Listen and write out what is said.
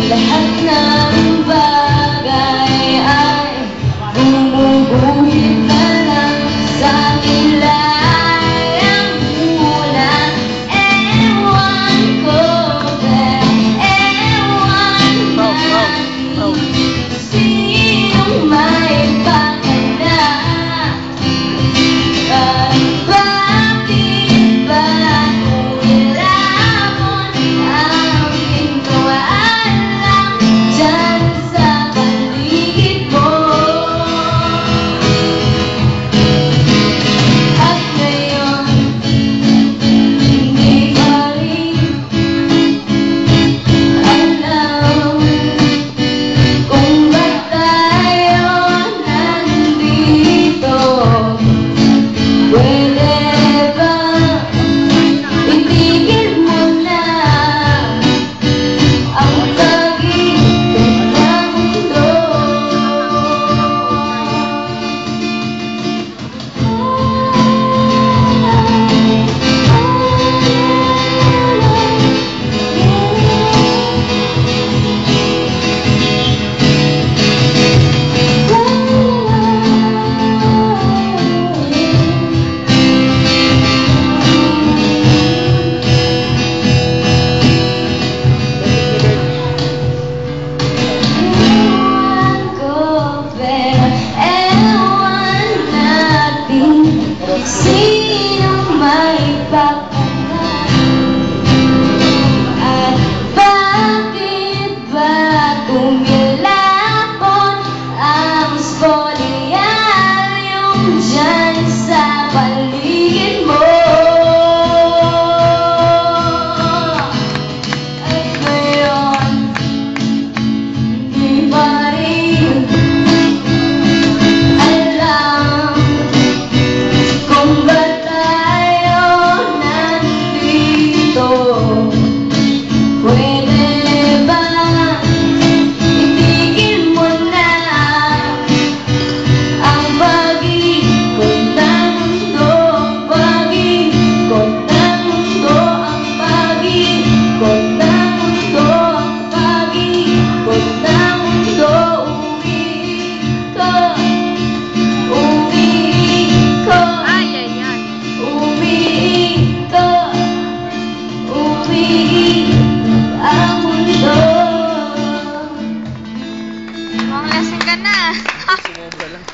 Lahat ng bagay ay bumubuhit na lang sa nilayang bulan. Ewan ko ba, ewan natin sinong may pakana at bakit ba umilapon ang pintuan dyan sa paligid mo. At ngayon, hindi pa rin alam kung ba't tayo nandito. Pwede ba itigil mo na ang pag-ikot ng mundo? Ewan ko pero ewan natin sinong may pakana at bakit ba tumilapon ang spolyarium dyan sa paligid mo. At ngayon, di pa rin alam kung ba't tayo nandito. Pwede ba itigil mo na ang pag-ikot ng mundo, pag-ikot ng mundo, ang pag-ikot ng mundo, ang pag-ikot ng mundo. Umiikot, umiikot, umiikot, umiikot ang mundo. Mga lasing ka na. Sumobra lang.